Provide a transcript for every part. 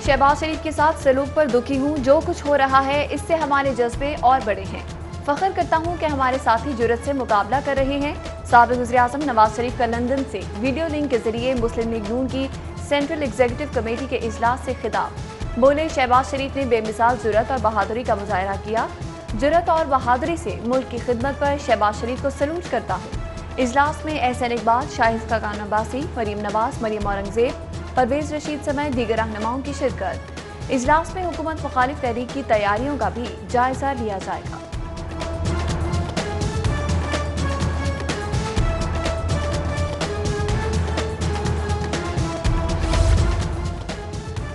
शहबाज शरीफ के साथ सलूक पर दुखी हूँ। जो कुछ हो रहा है इससे हमारे जज्बे और बड़े हैं। फख्र करता हूँ कि हमारे साथी जुर्रत से मुकाबला कर रहे हैं। साबिक वज़ीर-ए-आज़म नवाज शरीफ का लंदन से वीडियो लिंक के जरिए मुस्लिम लीग नून की सेंट्रल एग्जीक्यूटिव कमेटी के इजलास से खिताब। बोले, शहबाज शरीफ ने बेमिसाल जुर्रत और बहादुरी का मुजाहरा किया। जुर्रत और बहादुरी से मुल्क की खिदमत पर शहबाज शरीफ को सलूट करता हूँ। इजलास में एहसन इकबाल, शाहिद खाकान अब्बासी, मरीम नवाज, मरीम औरंगजेब, परवेज रशीद समेत दीगर रहनुमाओं की शिरकत। इजलास में हुकूमत मुखालिफ तहरीक की तैयारियों का भी जायजा लिया जाएगा।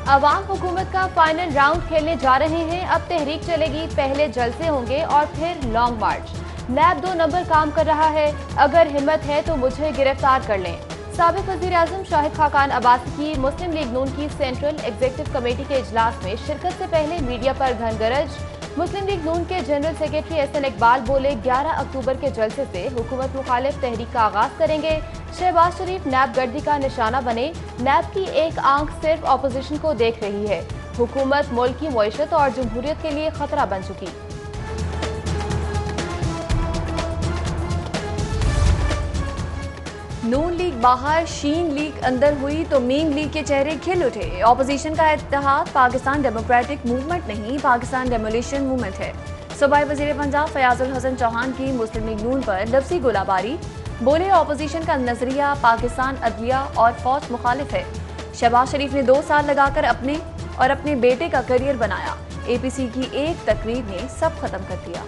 अवाम हुकूमत का फाइनल राउंड खेलने जा रहे हैं। अब तहरीक चलेगी, पहले जलसे होंगे और फिर लॉन्ग मार्च। नैब 2 नंबर काम कर रहा है, अगर हिम्मत है तो मुझे गिरफ्तार कर लें। साबिक वज़ीर-ए-आज़म शाहिद खाकान अब्बासी की मुस्लिम लीग नून की सेंट्रल एग्जीक्यूटिव कमेटी के इजलास में शिरकत से पहले मीडिया पर घनगरज। मुस्लिम लीग नून के जनरल सेक्रेटरी एहसन इकबाल बोले, 11 अक्टूबर के जलसे से हुकूमत मुखालिफ तहरीक का आगाज करेंगे। शहबाज शरीफ नैब गर्दी का निशाना बने। नैब की एक आंख सिर्फ अपोजिशन को देख रही है। हुकूमत मुल्क की मईशत और जमहूरियत के लिए खतरा बन चुकी। नून लीग बाहर, शीन लीग अंदर हुई तो मीम लीग के चेहरे खिल उठे। ऑपोजिशन का इत्तेहाद पाकिस्तान डेमोक्रेटिक मूवमेंट नहीं, पाकिस्तान डेमोलिशन मूवमेंट है। सूबाई वजीर पंजाब फयाजुल हसन चौहान की मुस्लिम लीग नून पर लफ्जी गोलाबारी। बोले, ऑपोजिशन का नजरिया पाकिस्तान अदलिया और फौज मुखालिफ है। शहबाज शरीफ ने 2 साल लगाकर अपने और अपने बेटे का करियर बनाया। APC की एक तकरीर ने सब खत्म कर दिया।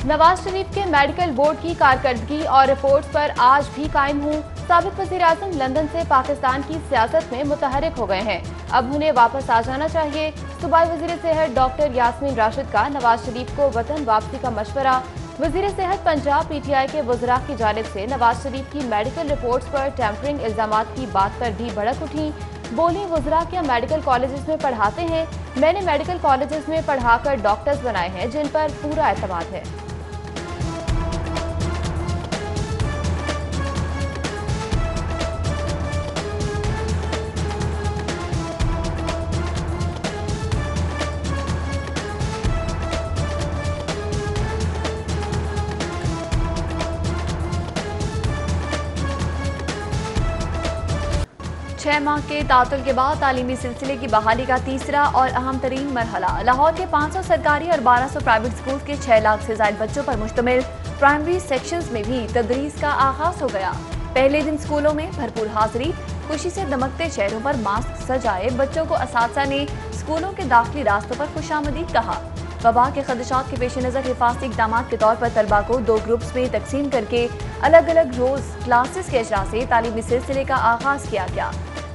नवाज शरीफ के मेडिकल बोर्ड की कारकर्दगी और रिपोर्ट्स पर आज भी कायम हूँ। साबिक वज़ीर-ए-आज़म लंदन से पाकिस्तान की सियासत में मुतहरिक हो गए हैं, अब उन्हें वापस आ जाना चाहिए। सूबाई वज़ीर सेहत डॉक्टर यास्मीन राशिद का नवाज शरीफ को वतन वापसी का मशवरा। वज़ीर सेहत पंजाब PTI के वज़रा की जानिब से नवाज शरीफ की मेडिकल रिपोर्ट्स पर टेम्परिंग इल्जामात की बात पर भी भड़क उठी। बोली, वज़रा क्या मेडिकल कॉलेजेस में पढ़ाते हैं? मैंने मेडिकल कॉलेजेस में पढ़ाकर डॉक्टर्स बनाए हैं जिन पर पूरा एतमाद है। छह माह के तातुल के बाद तालीमी सिलसिले की बहाली का तीसरा और अहम तरीन मरहला। लाहौर के 500 सरकारी और 1200 प्राइवेट स्कूल के 6 लाख से ज्यादा बच्चों पर मुश्तमिल प्राइमरी सेक्शंस में भी तदरीस का आगाज हो गया। पहले दिन स्कूलों में भरपूर हाजिरी, खुशी से दमकते चेहरों पर मास्क सजाए बच्चों को असातिज़ा ने स्कूलों के दाखिली रास्तों पर खुशामदीद कहा। वबा के खदशात के पेश नज़र हिफाजती इक़दाम के तौर पर तलबा को 2 ग्रुप्स में तकसीम करके अलग अलग रोज क्लासेस के इजरा से तालीमी सिलसिले का आगाज किया गया।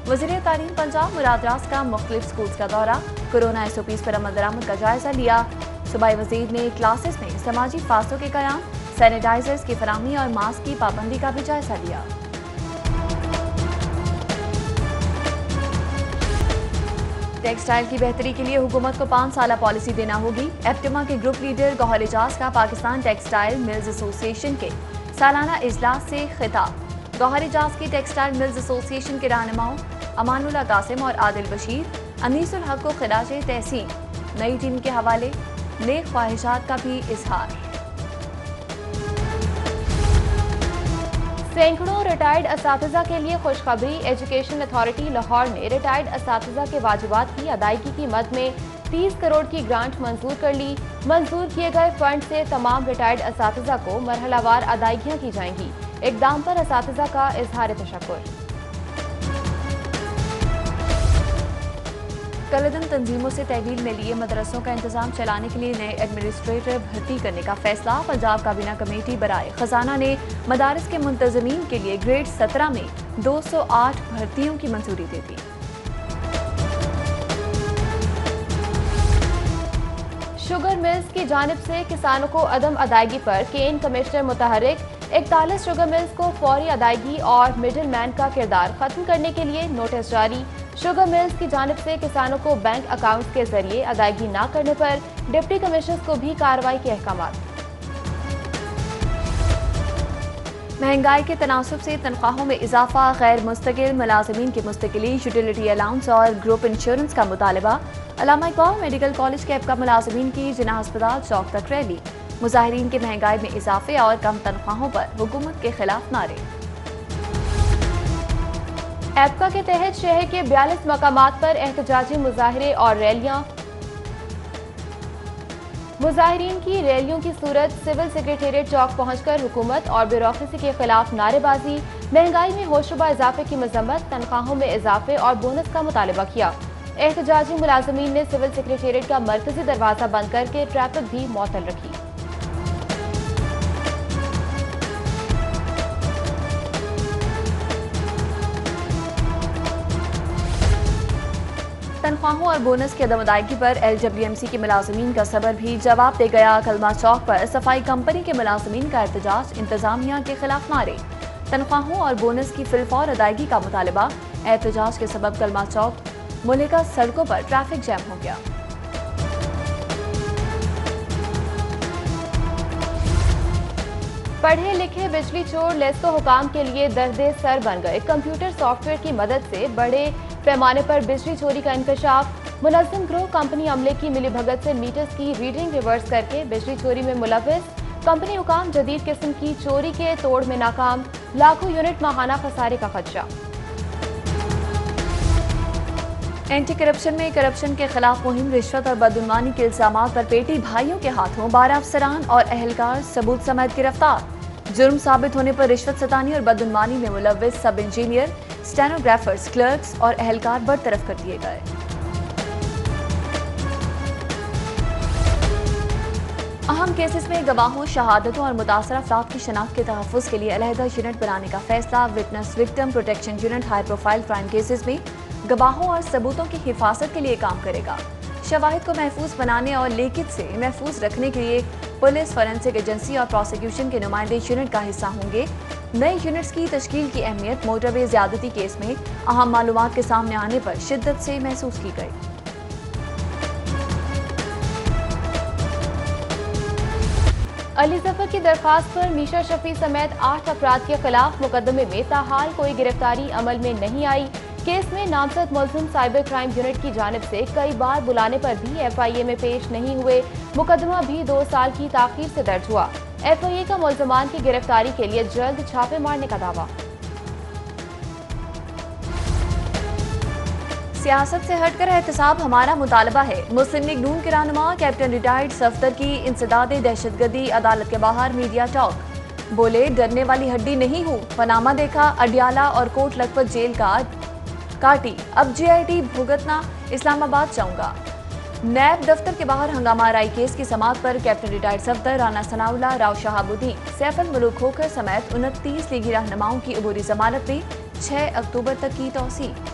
वज़ीर तालीम पंजाब मुराद रास का मुख्तलिफ स्कूल्स का दौरा, कोरोना SOPs पर अमल दरामद का जायजा लिया। सूबाई वज़ीर ने क्लासेस में समाजी फासलों के क़याम, सैनिटाइजर्स की फराहमी और मास्क की पाबंदी का भी जायजा लिया। टेक्सटाइल की बेहतरी के लिए हुकूमत को 5 साला पॉलिसी देना होगी। एप्टिमा के ग्रुप लीडर गौहर एजाज का पाकिस्तान टेक्सटाइल मिल्स एसोसिएशन के सालाना इजलास से खिताब। गौहर एजाज की टेक्सटाइल मिल्स एसोसिएशन के रहनुमाओं अमानुल्लाह कासिम और आदिल बशीर, अनीसुल हक को खिराज तहसीन, नई टीम के हवाले नेक ख्वाहिशात का भी इजहार। सैकड़ों रिटायर्ड असातिज़ा के लिए खुशखबरी। एजुकेशन अथॉरिटी लाहौर ने रिटायर्ड असातिज़ा के वाजिबात की अदायगी की मद में 30 करोड़ की ग्रांट मंजूर कर ली। मंजूर किए गए फंड से तमाम रिटायर्ड असातिज़ा को मरहलावार अदायगियाँ की जाएंगी। इक़दाम पर असातिज़ा का इजहार तशक्कुर। कलदम तंजीमों से तहवील में लिए मदरसों का इंतजाम चलाने के लिए नए एडमिनिस्ट्रेटर भर्ती करने का फैसला। पंजाब काबीना कमेटी बराए खजाना ने मदारिस के मुंतजमीन के लिए ग्रेड 17 में 208 भर्तियों की मंजूरी दे दी। शुगर मिल्स की जानिब से किसानों को अदम अदायगी पर केन कमिश्नर मुतहरिक। 41 शुगर मिल्स को फौरी अदायगी और मिडिल मैन का किरदार खत्म करने के लिए नोटिस जारी। शुगर मिल्स की जानिब से किसानों को बैंक अकाउंट के जरिए अदायगी न करने पर डिप्टी कमिश्नर को भी कार्रवाई के अहकाम। महंगाई के तनासुब से तनख्वाहों में इजाफा, गैर मुस्तकिल मुलाजमीन की मुस्तकिली, यूटिलिटी अलाउंस और ग्रुप इंश्योरेंस का मुतालबा। अल्लामा इकबाल मेडिकल कॉलेज कैंप का मुलाजमीन की जिना अस्पताल चौक तक रैली। मुजाहिरीन के महंगाई में इजाफे और कम तनख्वाहों पर हुकूमत के खिलाफ नारे। एप्का के तहत शहर के 42 मकामात पर एहतजाजी मुजाहरे और रैलियां। मुजाहिरीन की रैलियों की सूरत सिविल सेक्रेटेरिएट चौक पहुंचकर हुकूमत और ब्यूरोक्रेसी के खिलाफ नारेबाजी। महंगाई में होशरुबा इजाफे की मजम्मत, तनख्वाहों में इजाफे और बोनस का मुतालबा किया। एहतजाजी मुलाजमीन ने सिविल सेक्रेटेरिएट का मरकजी दरवाजा बंद करके ट्रैफिक भी मअतल रखी। तनख्वाहों और बोनस की अदम अदायगी पर LWMC के मुलाजमीन का सबर भी जवाब दे गया। कलमा चौक पर सफाई कंपनी के मुलाजमीन का एहतजाज, इंतजामिया के खिलाफ नारे। तनख्वाहों और बोनस की फिलफौर अदायगी का मुतालबा। एहतजाज के सबब कलमा चौक मुल्का सड़कों पर ट्रैफिक जैम हो गया। पढ़े लिखे बिजली चोर लेस्को हुकाम के लिए दर्दे सर बन गए। कंप्यूटर सॉफ्टवेयर की मदद से बड़े पैमाने पर बिजली चोरी का इंकशाफ। मुनज़्ज़म ग्रोह कंपनी अमले की मिलीभगत से मीटर्स की रीडिंग रिवर्स करके बिजली चोरी में मुलव्विस। कंपनी हुकाम जदीद किस्म की चोरी के तोड़ में नाकाम। लाखों यूनिट माहाना खसारे का खदशा। एंटी करप्शन में करप्शन के खिलाफ मुहिम। रिश्वत और बदगुमानी के इल्जामात पर पेटी भाइयों के हाथों 12 अफसरान और अहलकार सबूत समेत गिरफ्तार। जुर्म साबित होने पर रिश्वत सतानी और बदगुमानी में मुलव्विस सब इंजीनियर, स्टेनोग्राफर्स, क्लर्क्स और अहलकार बरतरफ कर दिए गए। अहम केसेस में गवाहों, शहादतों और मुतासर अफराद की शनाख्त के तहफ़्फ़ुज़ के लिए अलहदा यूनिट बनाने का फैसला। Witness victim protection unit high profile crime cases में गवाहों और सबूतों की हिफाजत के लिए काम करेगा। शवाहिद को महफूज बनाने और लेकित से महफूज रखने के लिए पुलिस, फॉरेंसिक एजेंसी और प्रोसिक्यूशन के नुमाइंदे यूनिट का हिस्सा होंगे। नए यूनिट्स की तश्कील की अहमियत मोटरवे ज्यादती केस में अहम मालूमात के सामने आने पर शिद्दत से महसूस की गई। अली जफर की दरखास्त पर मीशा शफी समेत 8 अफराद के खिलाफ मुकदमे में ताहाल कोई गिरफ्तारी अमल में नहीं आई। केस में नामजद मुलजिम साइबर क्राइम यूनिट की जानिब से कई बार बुलाने पर भी FIA में पेश नहीं हुए। मुकदमा भी 2 साल की ताखीर से दर्ज हुआ। FIA का मुलजमान की गिरफ्तारी के लिए जल्द छापे मारने का दावा। सियासत से हटकर एहतसाब हमारा मुतालबा है। मुस्लिम लीग नून के रहनुमा कैप्टन रिटायर्ड सफदर की इंसदादे दहशतगर्दी, अदालत के बाहर मीडिया टॉक। बोले, डरने वाली हड्डी नहीं हूँ। पनामा देखा, अडियाला और कोट लखपत जेल का काटी, अब GIT भुगतना, इस्लामाबाद जाऊंगा। नैब दफ्तर के बाहर हंगामा आराई केस की समाअत पर कैप्टन रिटायर्ड सफदर, राना सनाउल्लाह, राव शहाबुद्दीन, सैफ अल मुल्क खोखर समेत 29 लीगी रहनुमाओं की अबूरी जमानत में 6 अक्टूबर तक की तौसीह।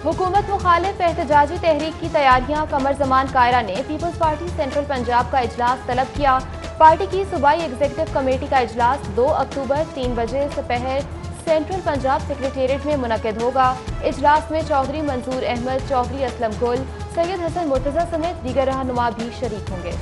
हुकूमत मुखालिफ एहतजाजी तहरीक की तैयारियां। कमर जमान कायरा ने पीपल्स पार्टी सेंट्रल पंजाब का इजलास तलब किया। पार्टी की सूबाई एग्जीक्यूटिव कमेटी का इजलास 2 अक्टूबर 3 बजे दोपहर सेंट्रल पंजाब सेक्रेटेरिएट में मुनक्किद होगा। इजलास में चौधरी मंसूर अहमद, चौधरी असलम गुल, सैयद हसन मुर्तजा समेत दीगर रहनुमा भी शरीक होंगे।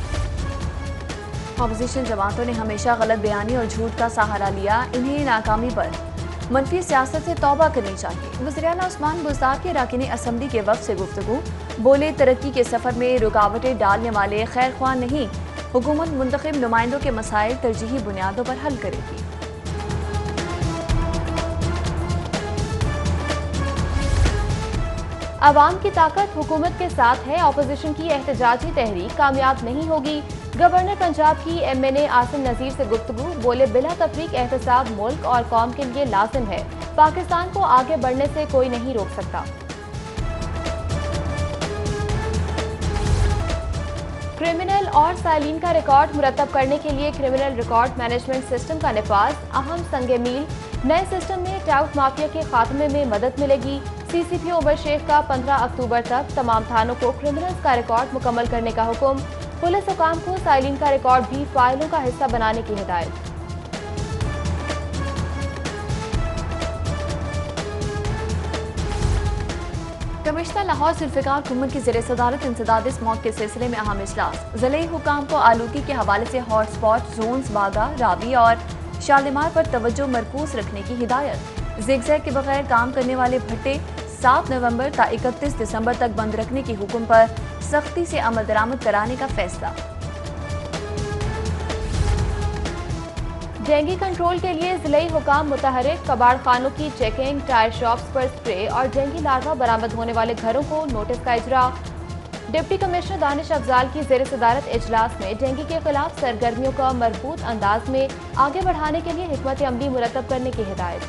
अपोजिशन जमातों ने हमेशा गलत बयानी और झूठ का सहारा लिया। इन्हें नाकामी पर मनफी सियासत से तौबा करनी चाहिए। वज़ीर-ए-आला उस्मान बुज़दार के अरकान असम्बली के वफ़द से गुफ्तगू। बोले, तरक्की के सफ़र में रुकावटें डालने वाले खैर ख्वाह नहीं। हुकूमत मुंतखब नुमाइंदों के मसाइल तरजीही बुनियादों पर हल करेगी। अवाम की ताकत हुकूमत के साथ है। अपोजिशन की एहतजाजी तहरीक कामयाब नहीं होगी। गवर्नर पंजाब की MNA आसिम नज़ीर से गुफ्तगू। बोले, बिला तफरीक एहतसाब मुल्क और कौम के लिए लाजिम है। पाकिस्तान को आगे बढ़ने से कोई नहीं रोक सकता। क्रिमिनल और साइलिन का रिकॉर्ड मुरतब करने के लिए क्रिमिनल रिकॉर्ड मैनेजमेंट सिस्टम का निफाज अहम संग मील। नए सिस्टम में टाउट माफिया के खात्मे में मदद मिलेगी। CCP उमर शेख का 15 अक्टूबर तक तमाम थानों को क्रिमिनल्स का रिकॉर्ड मुकम्मल करने का हुक्म। पुलिस हुकाम को साइलिन का रिकॉर्ड भी फाइलों का हिस्सा बनाने की हिदायत। कमिश्नर लाहौर जुल्फ़िकार कुमर की ज़ेर सदारत इंसदाद मौत के सिलसिले में अहम इजलास। ज़िले हुकाम को आलूगी के हवाले से हॉट स्पॉट जोन्स बागा, रावी और शालीमार पर तवज्जो मरकूज रखने की हिदायत। ज़िगज़ैग के बगैर काम करने वाले भट्टे 7 नवंबर ता 31 दिसंबर तक बंद रखने के हुक्म पर सख्ती से अमल दरामद कराने का फैसला। डेंगू कंट्रोल के लिए जिले हुकाम मुतहरिक, कबाड़ खानों की चेकिंग, टायर शॉप्स पर स्प्रे और डेंगू लार्वा बरामद होने वाले घरों को नोटिस का इजरा। डिप्टी कमिश्नर दानिश अफजाल की ज़ेर सदारत इजलास में डेंगू के खिलाफ सरगर्मियों का मजबूत अंदाज में आगे बढ़ाने के लिए हिकमत अमली मुरतब करने की हिदायत।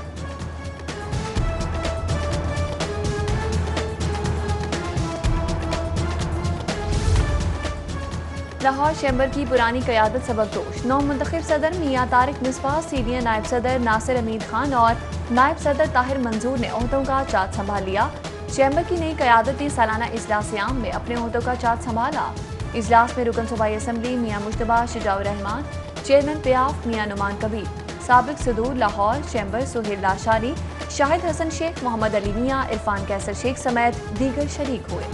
लाहौर चैम्बर की पुरानी क़यादत सबकदोश। नौ मुंतखब सदर मियां तारिक मिसबाह, सीनियर नायब सदर नासिर अमीद खान और नायब सदर ताहिर मंजूर ने ओहदों का चार्ज संभाल लिया। चैम्बर की नई क़यादत ने सालाना इजलास आम में अपने ओहदों का चार्ज संभाला। इजलास में रुकन सूबाई असम्बली मियां मुश्तबा शिजाउर रहमान, चेयरमैन पियाफ मियां नुमान कबीर, साबिक सदूर लाहौर चैम्बर सुहेल लाशारी, शाहिद हसन शेख, मोहम्मद अली मियां, इरफान कैसर शेख समेत दीगर शरीक हुए।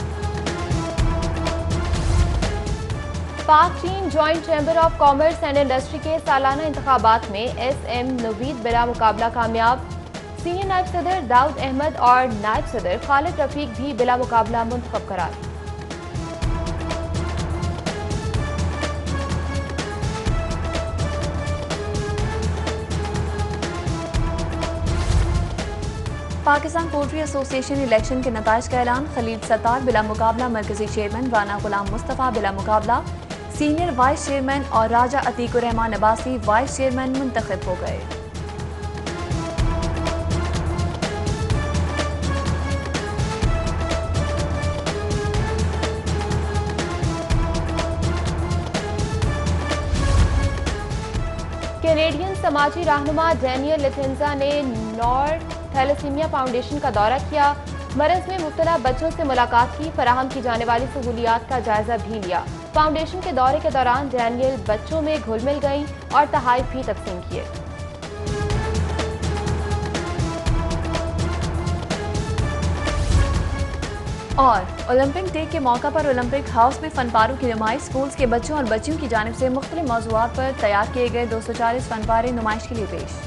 पाक चीन joint chamber of commerce and industry के सालाना इंतखाबात में SM नवीद बिला मुकाबला कामयाब। सीनियर नायब सदर दाऊद अहमद और नायब सदर खालिद रफीक भी बिला मुकाबला मुंतखब करार। पाकिस्तान पोल्ट्री एसोसिएशन इलेक्शन के नताइज का ऐलान। खलील सत्तार बिला मुकाबला मरकजी चेयरमैन, राना गुलाम मुस्तफ़ा बिला मुकाबला सीनियर वाइस चेयरमैन और राजा अतीकुर रहमान अब्बासी वाइस चेयरमैन मुंतखब हो गए। कैनेडियन समाजी रहनुमा डैनियल लेथेंजा ने नॉर्थ थैलेसीमिया फाउंडेशन का दौरा किया। मरज में मुब्तला बच्चों से मुलाकात की, फराहम की जाने वाली सहूलियात का जायजा भी लिया। फाउंडेशन के दौरे के दौरान डैनियल बच्चों में घुल मिल गईं और तहाइफ भी तकसीम किए। और ओलंपिक डे के मौका पर ओलंपिक हाउस में फनपारों की नुमाइश। स्कूल्स के बच्चों और बच्चियों की जानिब से मुख्तलिफ मौज़ूआत पर तैयार किए गए 240 फनपारे नुमाइश के लिए पेश।